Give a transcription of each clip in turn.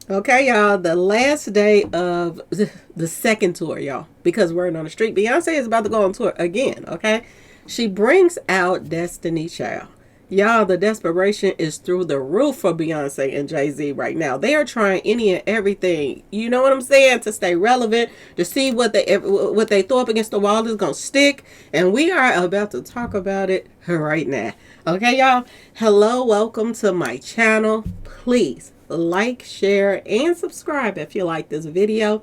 Okay, y'all, the last day of the second tour, y'all, because we're on the street. Beyonce is about to go on tour again, okay? She brings out Destiny Child. Y'all, the desperation is through the roof for Beyonce and Jay-Z right now. They are trying any and everything, you know what I'm saying, to stay relevant, to see what they throw up against the wall is going to stick, and we are about to talk about it right now. Okay, y'all? Hello, welcome to my channel. Please like, share, and subscribe if you like this video.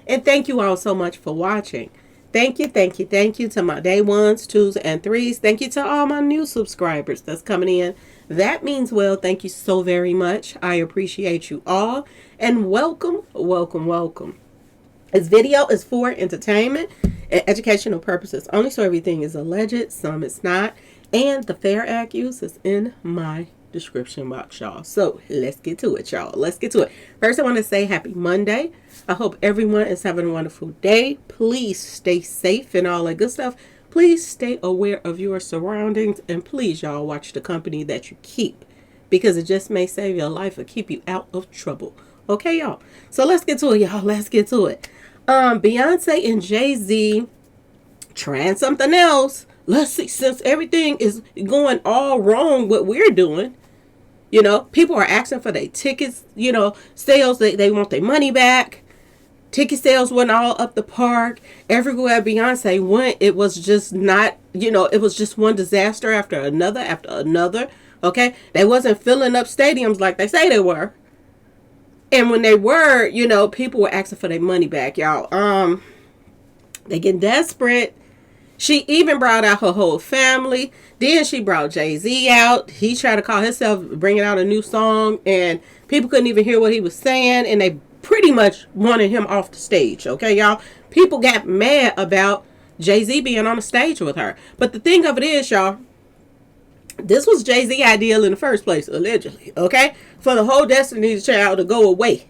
And thank you all so much for watching. Thank you to my day ones, twos, and threes. Thank you to all my new subscribers that's coming in. That means well. Thank you so very much. I appreciate you all. And welcome, welcome, welcome. This video is for entertainment and educational purposes only, so everything is alleged, some it's not. And the fair accuse is in my description box, y'all. So let's get to it, y'all. Let's get to it. First, I want to say happy Monday. I hope everyone is having a wonderful day. Please stay safe and all that good stuff. Please stay aware of your surroundings. And please, y'all, watch the company that you keep, because it just may save your life or keep you out of trouble. Okay, y'all. So let's get to it, y'all. Let's get to it. Beyonce and Jay-Z trying something else. Let's see, since everything is going all wrong, what we're doing, people are asking for their tickets, sales, they want their money back. Ticket sales went all up the park. Everywhere Beyonce went, it was just not, it was just one disaster after another. Okay. They wasn't filling up stadiums like they say they were. And when they were, people were asking for their money back, y'all. They getting desperate. She even brought out her whole family. Then she brought Jay-Z out. He tried to call himself bringing out a new song, and people couldn't even hear what he was saying, and they pretty much wanted him off the stage. Okay, y'all? People got mad about Jay-Z being on the stage with her. But the thing of it is, y'all, this was Jay-Z's idea in the first place, allegedly. Okay? For the whole Destiny's Child to go away.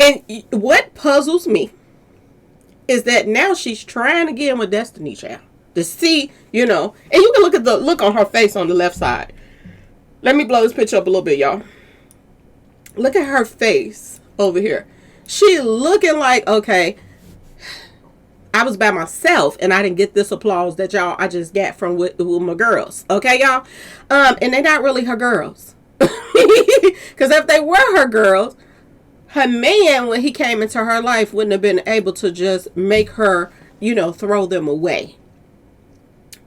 And what puzzles me is that now she's trying again with Destiny Child to see, and you can look at the look on her face on the left side. Let me blow this picture up a little bit, y'all. Look at her face over here. She looking like, okay, I was by myself and I didn't get this applause that I just got from with my girls. Okay, y'all? And they're not really her girls. Because if they were her girls, her man, when he came into her life, wouldn't have been able to just make her, throw them away.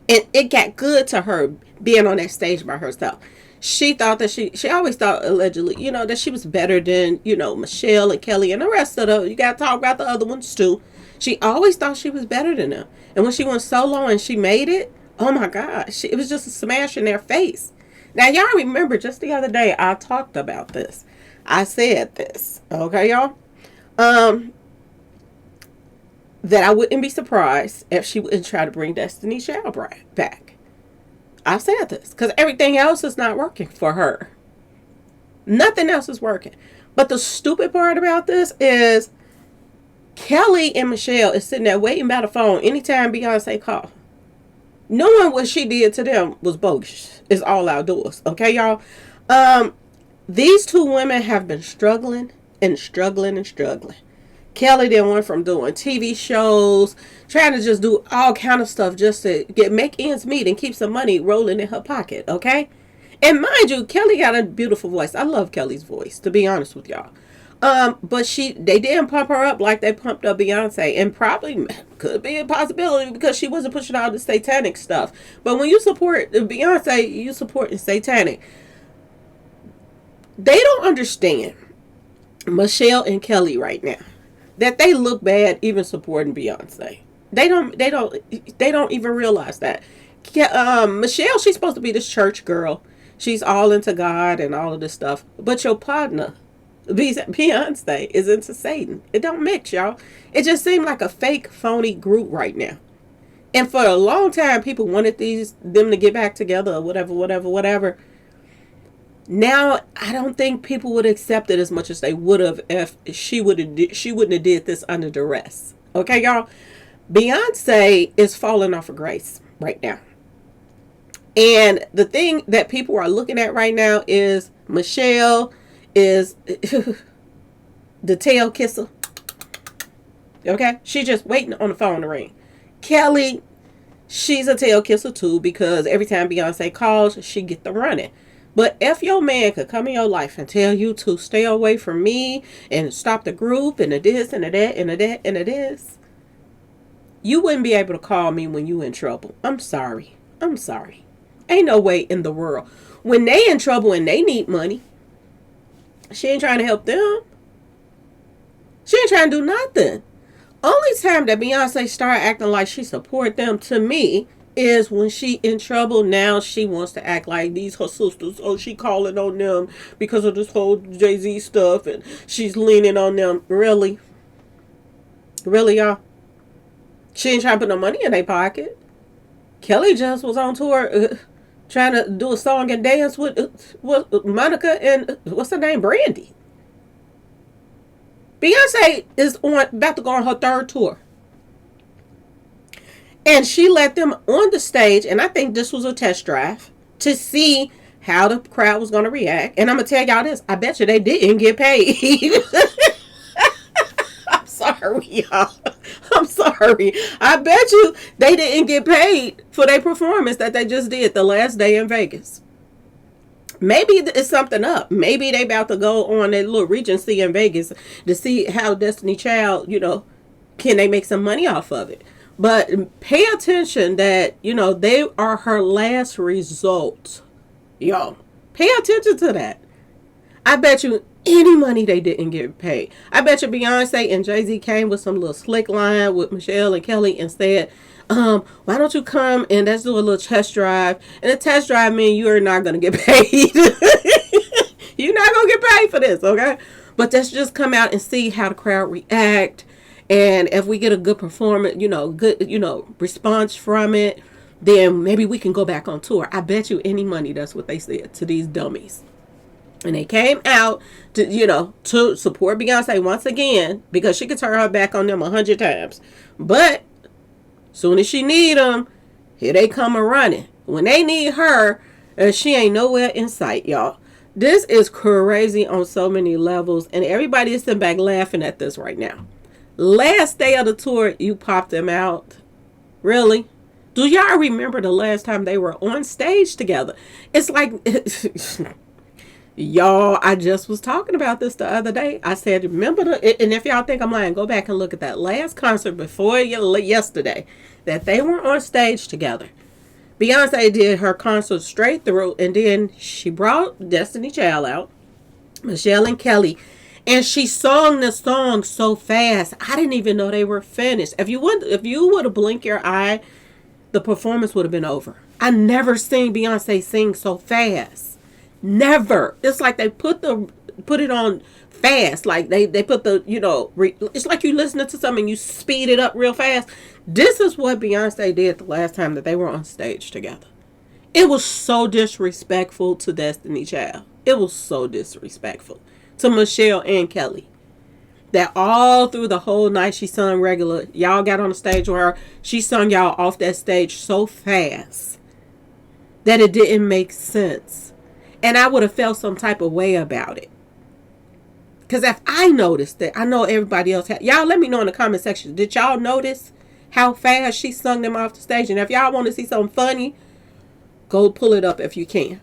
And it got good to her being on that stage by herself. She thought that she always thought, allegedly, that she was better than, Michelle and Kelly and the rest of you got to talk about the other ones too. She always thought she was better than them. And when she went solo and she made it, oh my gosh, it was just a smash in their face. Now, y'all remember just the other day, I talked about this. I said this, okay, y'all? That I wouldn't be surprised if she wouldn't try to bring Destiny Child back. I said this because everything else is not working for her. Nothing else is working. But the stupid part about this is Kelly and Michelle is sitting there waiting by the phone anytime Beyonce calls. Knowing what she did to them was bogus. It's all outdoors, okay, y'all? These two women have been struggling and struggling and struggling. Kelly then went from doing TV shows, trying to just do all kind of stuff just to make ends meet and keep some money rolling in her pocket, okay? And mind you, Kelly got a beautiful voice. I love Kelly's voice, to be honest with y'all. But they didn't pump her up like they pumped up Beyonce, and probably could be a possibility because she wasn't pushing all the satanic stuff. But when you support Beyonce, you support the satanic. They don't understand Michelle and Kelly right now, that they look bad even supporting Beyonce. They don't even realize that. Michelle, she's supposed to be this church girl. She's all into God and all of this stuff. But your partner, Beyonce, is into Satan. It don't mix, y'all. It just seemed like a fake, phony group right now. And for a long time, people wanted them to get back together or whatever. Now, I don't think people would accept it as much as they would have if she wouldn't have did this under duress. Okay, y'all? Beyonce is falling off of grace right now. And the thing that people are looking at right now is Michelle is the tail kisser. Okay? She's just waiting on the phone to ring. Kelly, she's a tail kisser too, because every time Beyonce calls, she get the running. But if your man could come in your life and tell you to stay away from me and stop the group and the this and the that and the that and the this, you wouldn't be able to call me when you in trouble. I'm sorry. I'm sorry. Ain't no way in the world. When they in trouble and they need money, she ain't trying to help them. She ain't trying to do nothing. Only time that Beyonce started acting like she support them, to me, is when she in trouble. Now she wants to act like these her sisters. Oh, she calling on them because of this whole Jay-Z stuff, and she's leaning on them. Really? Really, y'all? She ain't trying to put no money in their pocket. Kelly just was on tour trying to do a song and dance with Monica and what's her name? Brandy. Beyonce is about to go on her third tour. And she let them on the stage, and I think this was a test drive, to see how the crowd was going to react. And I'm going to tell y'all this. I bet you they didn't get paid. I'm sorry, y'all. I'm sorry. I bet you they didn't get paid for their performance that they just did the last day in Vegas. Maybe it's something up. Maybe they about to go on that little Regency in Vegas to see how Destiny Child, can they make some money off of it. But pay attention that, they are her last resort. Yo, pay attention to that. I bet you any money they didn't get paid. I bet you Beyonce and Jay-Z came with some little slick line with Michelle and Kelly and said, why don't you come and let's do a little test drive? And a test drive means you are not going to get paid. You're not going to get paid for this, okay? But let's just come out and see how the crowd react. And if we get a good performance, good, response from it, then maybe we can go back on tour. I bet you any money that's what they said to these dummies. And they came out to support Beyonce once again, because she could turn her back on them 100 times. But soon as she need them, here they come a running. When they need her, she ain't nowhere in sight, y'all. This is crazy on so many levels, and everybody is sitting back laughing at this right now. Last day of the tour, you popped them out. Really? Do y'all remember the last time they were on stage together? It's like, y'all, I just was talking about this the other day. I said, remember, and if y'all think I'm lying, go back and look at that last concert before yesterday that they were on stage together. Beyonce did her concert straight through, and then she brought Destiny Child out, Michelle and Kelly, and she sang the song so fast, I didn't even know they were finished. If you would have blinked your eye, the performance would have been over. I never seen Beyonce sing so fast. Never. It's like they put it on fast. Like they put the, it's like you listening to something and you speed it up real fast. This is what Beyonce did the last time that they were on stage together. It was so disrespectful to Destiny Child. It was so disrespectful to Michelle and Kelly. That all through the whole night she sung regular. Y'all got on the stage with her. She sung y'all off that stage so fast that it didn't make sense. And I would have felt some type of way about it. Because if I noticed it, I know everybody else had. Y'all let me know in the comment section. Did y'all notice how fast she sung them off the stage? And if y'all want to see something funny, go pull it up if you can.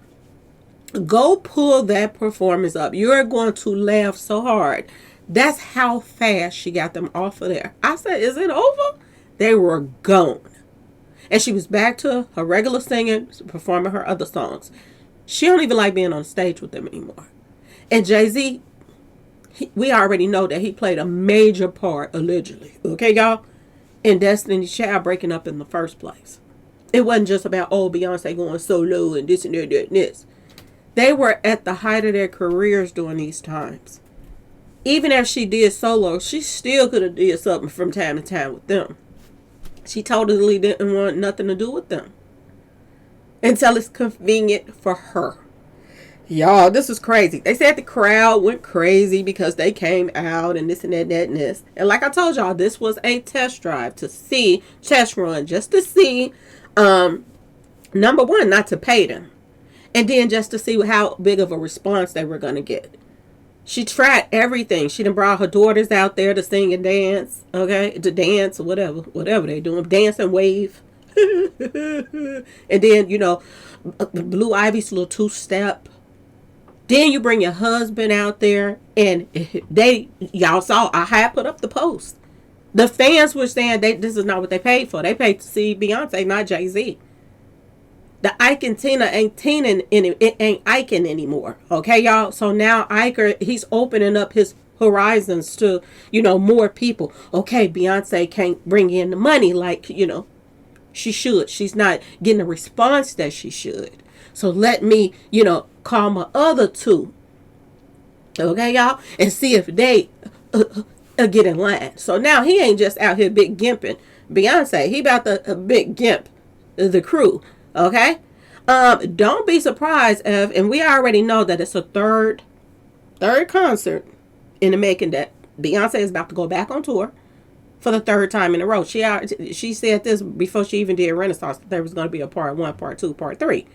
Go pull that performance up. You're going to laugh so hard. That's how fast she got them off of there. I said, is it over? They were gone. And she was back to her regular singing, performing her other songs. She don't even like being on stage with them anymore. And Jay-Z, we already know that he played a major part, allegedly, okay, y'all, in Destiny's Child breaking up in the first place. It wasn't just about, Beyonce going solo and this and that and this. They were at the height of their careers during these times. Even if she did solo, she still could have did something from time to time with them. She totally didn't want nothing to do with them until it's convenient for her. Y'all, this is crazy. They said the crowd went crazy because they came out and this and that and this. And like I told y'all, this was a test drive test run, just to see, number one, not to pay them. And then just to see how big of a response they were going to get. She tried everything. She done brought her daughters out there to sing and dance, okay? To dance or whatever they doing. Dance and wave. And then, Blue Ivy's little two-step. Then you bring your husband out there, and y'all saw, I had put up the post. The fans were saying this is not what they paid for. They paid to see Beyonce, not Jay-Z. The Ike and Tina ain't Iking anymore. Okay, y'all? So now Iker, he's opening up his horizons to, more people. Okay, Beyonce can't bring in the money like, she should. She's not getting the response that she should. So let me, call my other two. Okay, y'all? And see if they get in line. So now he ain't just out here big gimping Beyonce. He about to big gimp the crew. Okay? Don't be surprised if, and we already know that it's a third concert in the making, that Beyonce is about to go back on tour for the third time in a row. She said this before she even did Renaissance, that there was going to be a part 1, part 2, part 3.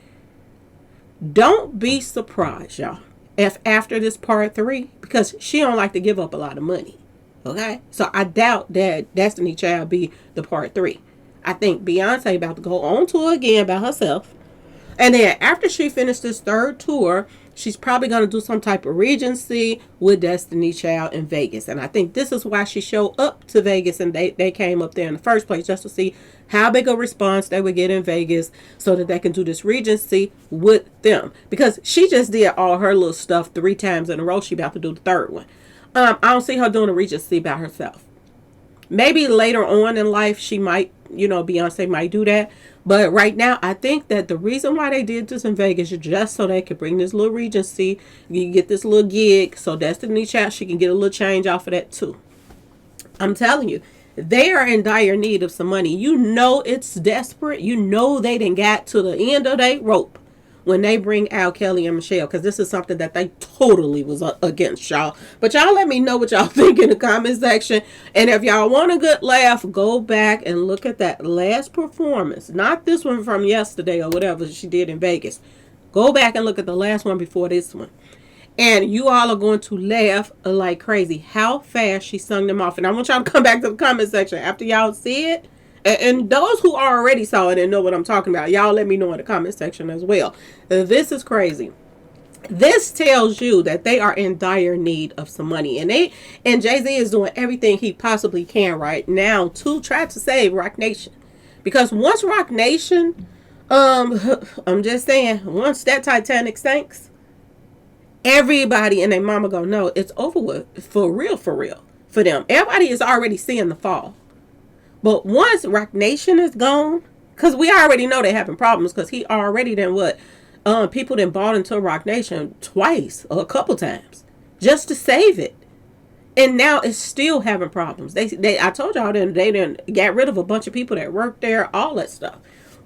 Don't be surprised, y'all, if after this part 3, because she don't like to give up a lot of money. Okay? So I doubt that Destiny Child be the part 3. I think Beyonce about to go on tour again by herself. And then after she finished this third tour, she's probably going to do some type of Regency with Destiny Child in Vegas. And I think this is why she showed up to Vegas, and they came up there in the first place, just to see how big a response they would get in Vegas so that they can do this Regency with them. Because she just did all her little stuff 3 times in a row. She about to do the third one. I don't see her doing a Regency by herself. Maybe later on in life she might, Beyonce might do that. But right now, I think that the reason why they did this in Vegas is just so they could bring this little Regency. You get this little gig, so Destiny Child, she can get a little change off of that too. I'm telling you, they are in dire need of some money. It's desperate. They done got to the end of their rope when they bring out Kelly and Michelle, because this is something that they totally was against, y'all. But y'all let me know what y'all think in the comment section. And if y'all want a good laugh, go back and look at that last performance. Not this one from yesterday or whatever she did in Vegas. Go back and look at the last one before this one. And you all are going to laugh like crazy how fast she sung them off. And I want y'all to come back to the comment section after y'all see it. And those who already saw it and know what I'm talking about, y'all let me know in the comment section as well. This is crazy. This tells you that they are in dire need of some money. And Jay-Z is doing everything he possibly can right now to try to save Roc Nation. Because once Roc Nation, I'm just saying, once that Titanic sinks, everybody and their mama gonna know it's over with. For real, for them. Everybody is already seeing the fall. But once Roc Nation is gone, because we already know they're having problems, because he already people done bought into Roc Nation twice or a couple times just to save it. And now it's still having problems. I told y'all they done got rid of a bunch of people that worked there, all that stuff.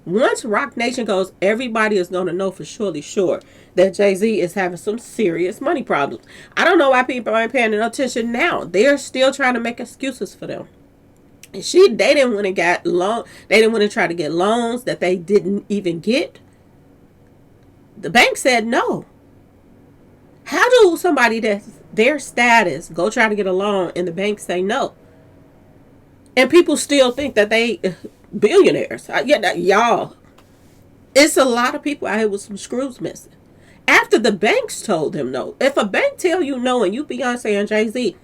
Once Roc Nation goes, everybody is going to know for sure that Jay-Z is having some serious money problems. I don't know why people aren't paying attention now. They're still trying to make excuses for them. They didn't want to get loan. They didn't want to try to get loans that they didn't even get. The bank said no. How do somebody that's their status go try to get a loan and the bank say no? And people still think that they billionaires. Y'all, it's a lot of people out here with some screws missing. After the banks told them no. If a bank tell you no and you Beyonce and Jay-Z,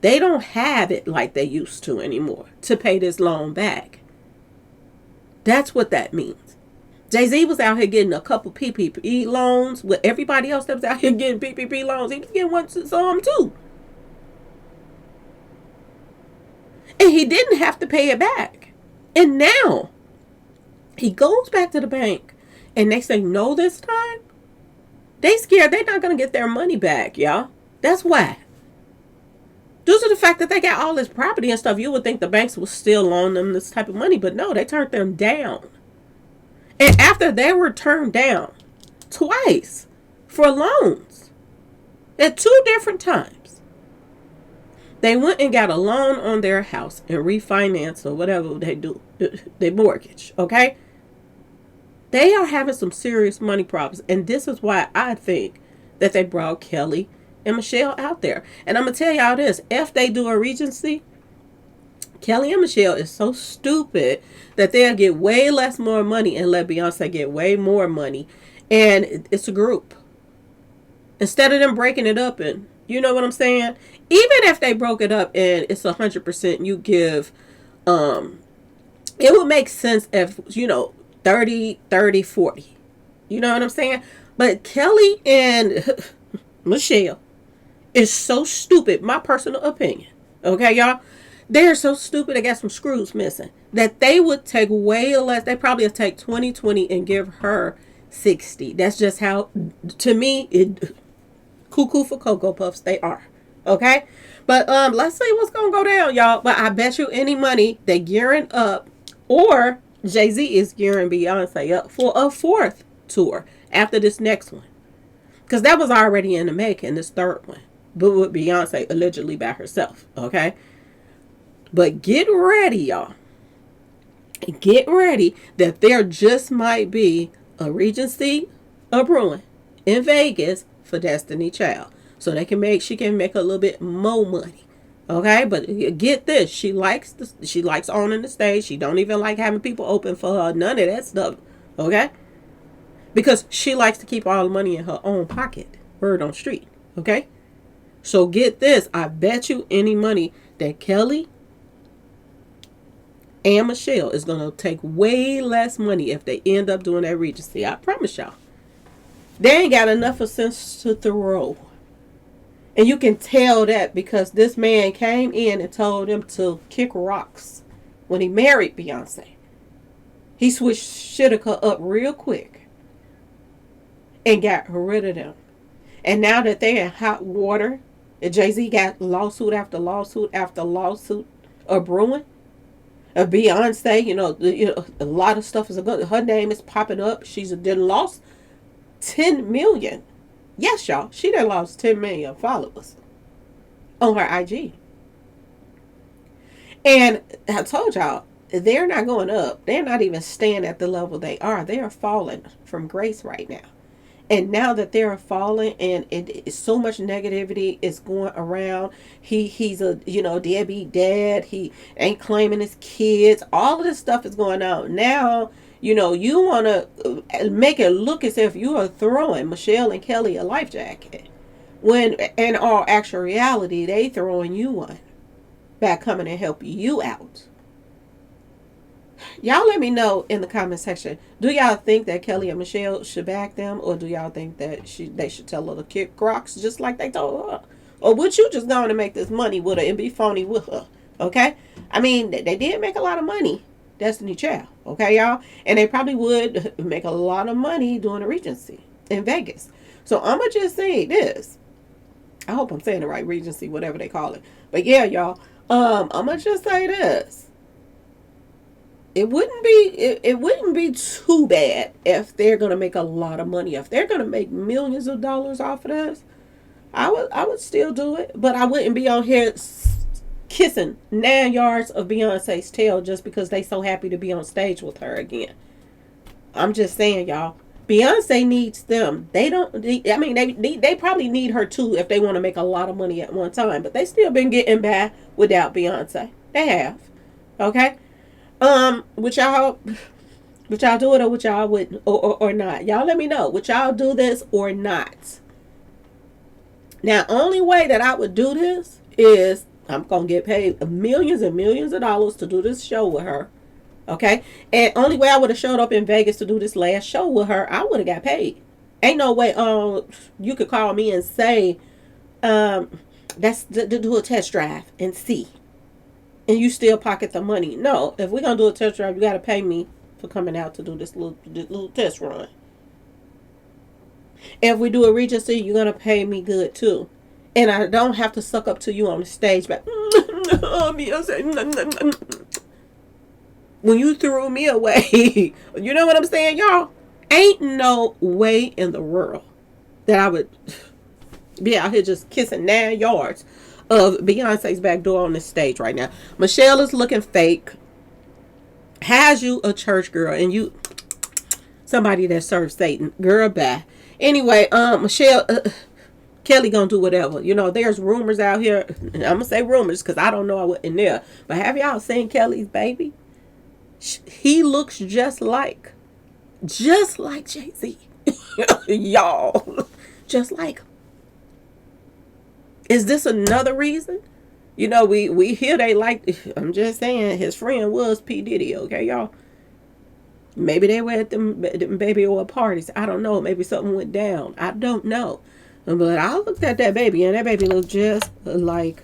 they don't have it like they used to anymore to pay this loan back. That's what that means. Jay-Z was out here getting a couple PPP loans with everybody else that was out here getting PPP loans. He was getting some too. And he didn't have to pay it back. And now he goes back to the bank and they say no this time. They scared they're not going to get their money back, y'all. That's why. Due to the fact that they got all this property and stuff, you would think the banks would still loan them this type of money. But no, they turned them down. And after they were turned down twice for loans at 2 different times, they went and got a loan on their house and refinanced or whatever they do, their mortgage, okay? They are having some serious money problems. And this is why I think that they brought Kelly and Michelle out there. And I'm going to tell y'all this. If they do a Regency, Kelly and Michelle is so stupid that they'll get way less more money and let Beyonce get way more money. And it's a group. Instead of them breaking it up and, you know what I'm saying? Even if they broke it up and it's 100% you give, it would make sense if, 30, 30, 40. You know what I'm saying? But Kelly and Michelle is so stupid. My personal opinion. Okay, y'all? They're so stupid. They got some screws missing. That they would take way less. They probably would take 20 and give her 60. That's just how, to me, it cuckoo for Cocoa Puffs. They are. Okay? But let's see what's going to go down, y'all. But I bet you any money they're gearing up, or Jay-Z is gearing Beyonce up for a 4th tour after this next one. Because that was already in the making, this 3rd one. But with Beyonce allegedly by herself. Okay? But get ready, y'all. Get ready that there just might be a Regency, a brewing in Vegas for Destiny Child. So she can make a little bit more money. Okay, but get this. She likes owning the stage. She don't even like having people open for her. None of that stuff. Okay? Because she likes to keep all the money in her own pocket. Word on street. Okay? So get this. I bet you any money that Kelly and Michelle is going to take way less money if they end up doing that Regency. I promise y'all. They ain't got enough of sense to throw. And you can tell that because this man came in and told them to kick rocks when he married Beyonce. He switched Shitika up real quick and got rid of them. And now that they're in hot water, and Jay-Z got lawsuit after lawsuit after lawsuit of brewing, Beyonce, a lot of stuff is good. Her name is popping up. She's done lost 10 million. Yes, y'all. She done lost 10 million followers on her IG. And I told y'all, they're not going up. They're not even staying at the level they are. They are falling from grace right now. And now that they're falling and so much negativity is going around, he's a, deadbeat dad. He ain't claiming his kids. All of this stuff is going on. Now, you want to make it look as if you are throwing Michelle and Kelly a life jacket. When in all actual reality, they throwing you one by coming and help you out. Y'all let me know in the comment section. Do y'all think that Kelly and Michelle should back them? Or do y'all think that they should tell her to kick rocks just like they told her? Or would you just go on and make this money with her and be phony with her? Okay? I mean, they did make a lot of money. Destiny Child. Okay, y'all? And they probably would make a lot of money doing a Regency in Vegas. So I'm going to just say this. I hope I'm saying the right, Regency, whatever they call it. But yeah, y'all. I'm going to just say this. It wouldn't be too bad if they're gonna make a lot of money. If they're gonna make millions of dollars off of this, I would still do it. But I wouldn't be on here kissing 9 yards of Beyonce's tail just because they so happy to be on stage with her again. I'm just saying, y'all. Beyonce needs them. They probably need her too if they want to make a lot of money at one time. But they still been getting by without Beyonce. They have. Okay. Would y'all do it or would y'all wouldn't or not? Y'all let me know. Would y'all do this or not? Now, only way that I would do this is I'm gonna get paid millions and millions of dollars to do this show with her. Okay? And only way I would have showed up in Vegas to do this last show with her, I would have got paid. Ain't no way you could call me and say, that's to do a test drive and see. And you still pocket the money. No, if we're going to do a test drive, you got to pay me for coming out to do this little test run. If we do a Regency, you're going to pay me good too. And I don't have to suck up to you on the stage. But when you threw me away, you know what I'm saying, y'all? Ain't no way in the world that I would be out here just kissing 9 yards of Beyonce's back door on this stage right now. Michelle is looking fake. Has you a church girl and you somebody that serves Satan. Girl, bye. Anyway, Michelle, Kelly gonna do whatever. You know, there's rumors out here. And I'm gonna say rumors because I don't know what in there. But have y'all seen Kelly's baby? He looks just like Jay-Z. Y'all. Just like. Is this another reason? You know, we hear they like, I'm just saying, his friend was P. Diddy, okay, y'all? Maybe they were at them baby oil parties. I don't know. Maybe something went down. I don't know. But I looked at that baby, and that baby looked just like,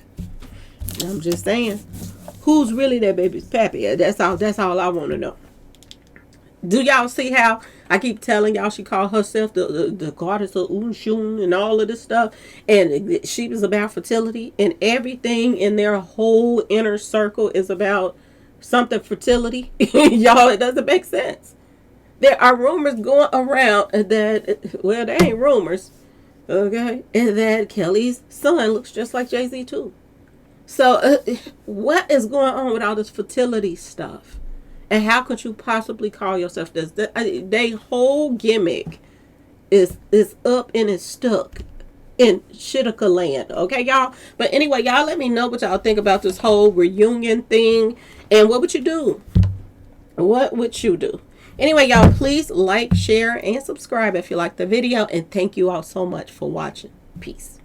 I'm just saying, who's really that baby's pappy? That's all I want to know. Do y'all see how I keep telling y'all she called herself the goddess of Unshun and all of this stuff? And she was about fertility, and everything in their whole inner circle is about something fertility. Y'all, it doesn't make sense. There are rumors going around that, well, they ain't rumors, okay, and that Kelly's son looks just like Jay-Z too. So what is going on with all this fertility stuff? And how could you possibly call yourself this? They whole gimmick is up and it's stuck in Shitika land. Okay, y'all? But anyway, y'all let me know what y'all think about this whole reunion thing. And what would you do? What would you do? Anyway, y'all, please like, share, and subscribe if you like the video. And thank you all so much for watching. Peace.